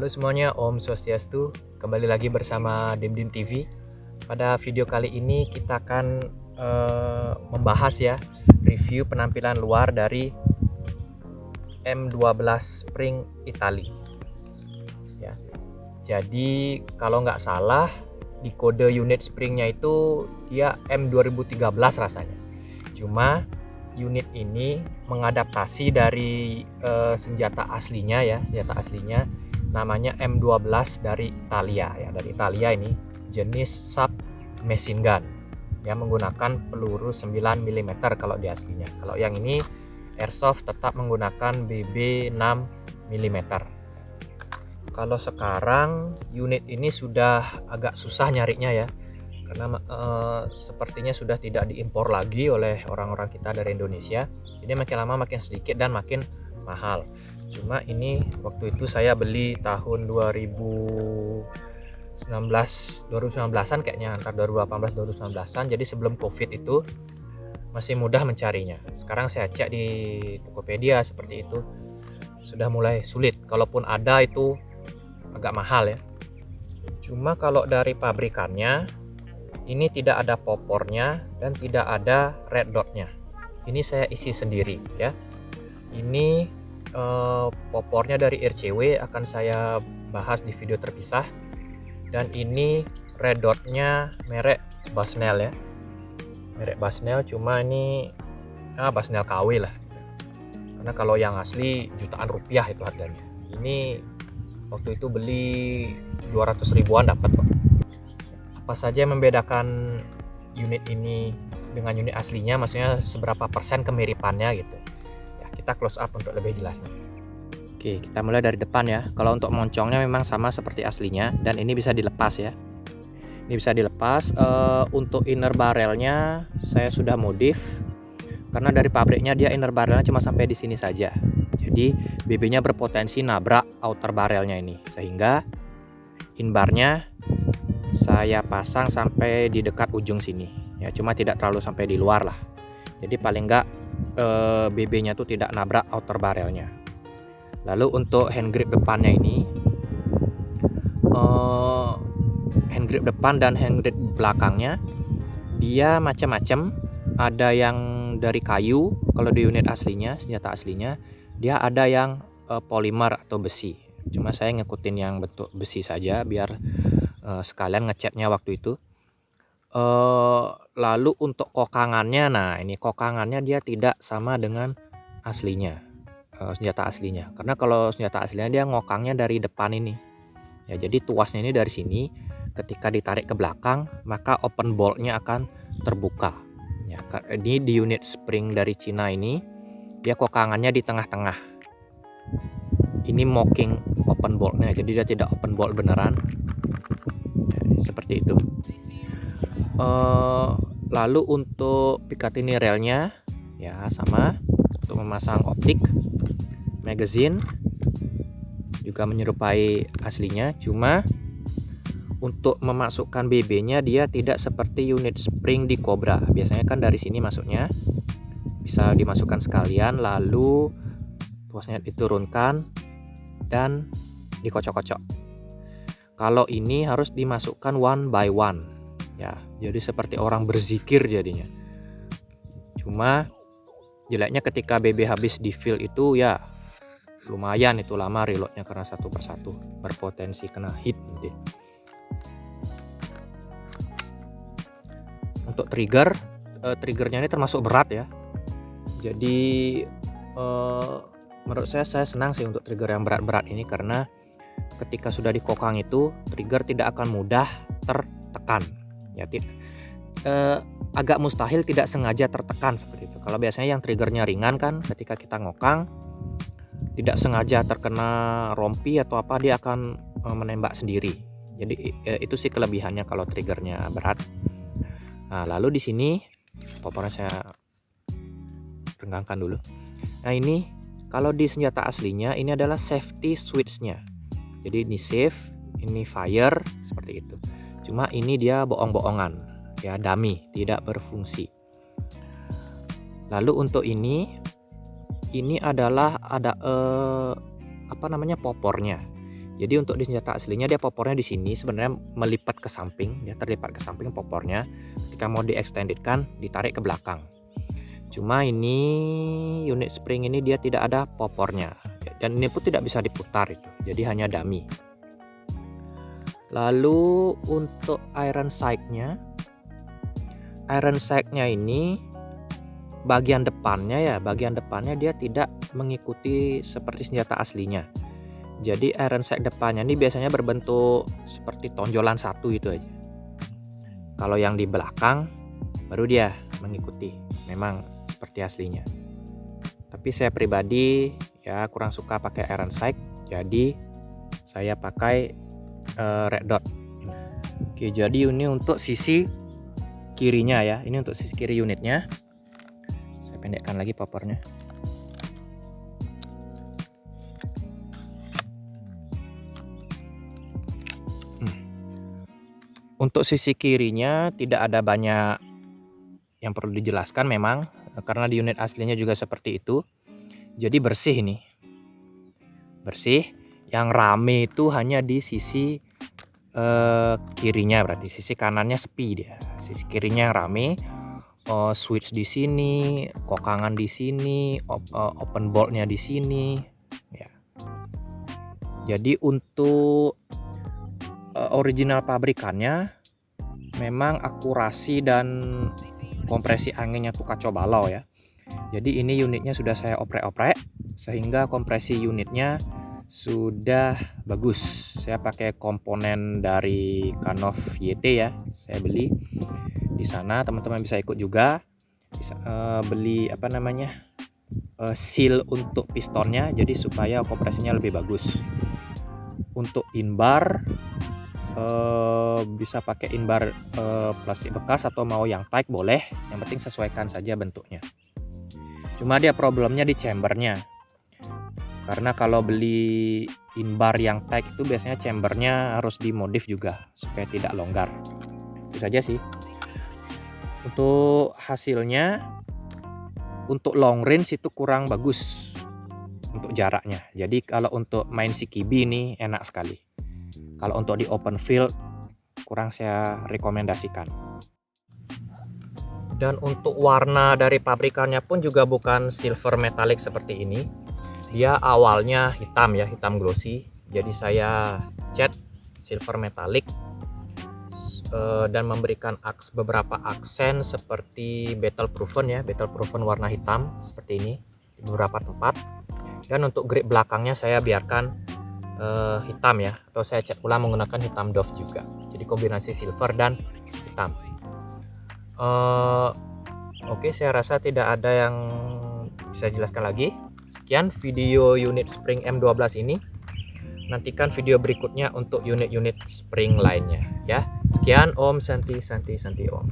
Halo semuanya, Om Swastiastu. Kembali lagi bersama Dimdim TV. Pada video kali ini kita akan membahas ya review penampilan luar dari M12 Spring Italy. Ya, jadi kalau nggak salah di kode unit springnya itu dia M2013 rasanya. Cuma unit ini mengadaptasi dari senjata aslinya ya, senjata aslinya namanya M12 dari Italia ya, dari Italia ini jenis sub machine gun yang menggunakan peluru 9 mm kalau di aslinya. Kalau yang ini airsoft tetap menggunakan BB 6 mm. Kalau sekarang unit ini sudah agak susah nyarinya ya, karena sepertinya sudah tidak diimpor lagi oleh orang-orang kita dari Indonesia. Jadi makin lama makin sedikit dan makin mahal. Cuma ini waktu itu saya beli tahun 2019-an kayaknya, antara 2018-2019an. Jadi sebelum Covid itu masih mudah mencarinya. Sekarang saya cek di Tokopedia seperti itu sudah mulai sulit. Kalaupun ada itu agak mahal ya. Cuma kalau dari pabrikannya ini tidak ada popornya dan tidak ada red dotnya. Ini saya isi sendiri ya. Ini popornya dari RCW akan saya bahas di video terpisah, dan ini red dotnya merek Bushnell ya, merek Bushnell. Cuma ini Bushnell KW lah, karena kalau yang asli jutaan rupiah itu harganya. Ini waktu itu beli 200 ribuan dapat kok. Apa saja yang membedakan unit ini dengan unit aslinya, maksudnya seberapa persen kemiripannya gitu ya, kita close up untuk lebih jelasnya. Oke, kita mulai dari depan ya. Kalau untuk moncongnya memang sama seperti aslinya, dan ini bisa dilepas ya, ini bisa dilepas. Untuk inner barrelnya saya sudah modif, karena dari pabriknya dia inner barrelnya cuma sampai di sini saja. Jadi BB nya berpotensi nabrak outer barrelnya ini, sehingga inbarnya saya pasang sampai di dekat ujung sini ya, cuma tidak terlalu sampai di luar lah. Jadi paling enggak BB nya tuh tidak nabrak outer barrelnya. Lalu untuk hand grip depannya ini, hand grip depan dan hand grip belakangnya dia macam-macam. Ada yang dari kayu, kalau di unit aslinya, senjata aslinya dia ada yang polimer atau besi. Cuma saya ngikutin yang bentuk besi saja biar sekalian ngecatnya waktu itu. Lalu untuk kokangannya, nah ini kokangannya dia tidak sama dengan aslinya, senjata aslinya. Karena kalau senjata aslinya dia ngokangnya dari depan ini ya, jadi tuasnya ini dari sini. Ketika ditarik ke belakang maka open boltnya akan terbuka ya. Ini di unit spring dari Cina ini dia kokangannya di tengah-tengah. Ini mocking open boltnya, jadi dia tidak open bolt beneran ya, seperti itu. Lalu untuk Picatinny railnya ya sama, untuk memasang optik. Magazine juga menyerupai aslinya, cuma untuk memasukkan BB nya dia tidak seperti unit spring di Cobra. Biasanya kan dari sini masuknya bisa dimasukkan sekalian, lalu tuasnya diturunkan dan dikocok-kocok. Kalau ini harus dimasukkan one by one ya, jadi seperti orang berzikir jadinya. Cuma jeleknya ketika BB habis di fill itu ya lumayan itu lama reloadnya, karena satu persatu berpotensi kena hit nanti. Untuk triggernya ini termasuk berat ya. Jadi menurut saya senang sih untuk trigger yang berat-berat ini, karena ketika sudah dikokang itu trigger tidak akan mudah tertekan ya. Agak mustahil tidak sengaja tertekan seperti itu. Kalau biasanya yang triggernya ringan kan, ketika kita ngokang tidak sengaja terkena rompi atau apa, dia akan menembak sendiri. Jadi itu sih kelebihannya kalau triggernya berat. Nah, lalu di sini popornya saya renggangkan dulu. Nah, ini kalau di senjata aslinya ini adalah safety switch-nya. Jadi ini safe, ini fire, seperti itu. Cuma ini dia bohong-bohongan ya, dummy, tidak berfungsi. Lalu untuk ini adalah ada popornya. Jadi untuk di senjata aslinya dia popornya di sini sebenarnya melipat ke samping, dia terlipat ke samping popornya. Ketika mau di-extendedkan, ditarik ke belakang. Cuma ini unit spring ini dia tidak ada popornya, dan ini pun tidak bisa diputar itu, jadi hanya dummy. Lalu untuk iron sight-nya ini bagian depannya dia tidak mengikuti seperti senjata aslinya. Jadi iron sight depannya ini biasanya berbentuk seperti tonjolan satu itu aja. Kalau yang di belakang baru dia mengikuti, memang seperti aslinya. Tapi saya pribadi ya kurang suka pakai iron sight, jadi saya pakai red dot. Oke, jadi ini untuk sisi kirinya ya, ini untuk sisi kiri unitnya. Saya pendekkan lagi popornya. Untuk sisi kirinya tidak ada banyak yang perlu dijelaskan memang, karena di unit aslinya juga seperti itu. Jadi bersih ini, bersih. Yang rame itu hanya di sisi kirinya, berarti sisi kanannya sepi dia. Sisi kirinya yang rame, switch di sini, kokangan di sini, open boltnya di sini. Ya. Jadi untuk original pabrikannya memang akurasi dan kompresi anginnya tuh kacau balau ya. Jadi ini unitnya sudah saya oprek-oprek sehingga kompresi unitnya sudah bagus. Saya pakai komponen dari Canov YT ya, saya beli di sana. Teman-teman bisa ikut juga, bisa beli seal untuk pistonnya, jadi supaya kompresinya lebih bagus. Untuk inbar bisa pakai inbar plastik bekas atau mau yang tight boleh, yang penting sesuaikan saja bentuknya. Cuma dia problemnya di chambernya, karena kalau beli inbar yang tight itu biasanya chambernya harus dimodif juga supaya tidak longgar. Itu saja sih. Untuk hasilnya, untuk long range itu kurang bagus untuk jaraknya. Jadi kalau untuk main CQB ini enak sekali. Kalau untuk di open field kurang saya rekomendasikan. Dan untuk warna dari pabrikannya pun juga bukan silver metallic seperti ini. Dia awalnya hitam ya, hitam glossy. Jadi saya cat silver metallic dan memberikan beberapa aksen seperti battle proven ya, battle proven warna hitam seperti ini di beberapa tempat. Dan untuk grip belakangnya saya biarkan hitam ya, atau saya cat ulang menggunakan hitam doff juga. Jadi kombinasi silver dan hitam. Oke, saya rasa tidak ada yang bisa jelaskan lagi. Sekian video unit spring M12 ini. Nantikan video berikutnya untuk unit-unit spring lainnya ya. Sekian, Om Santi Om.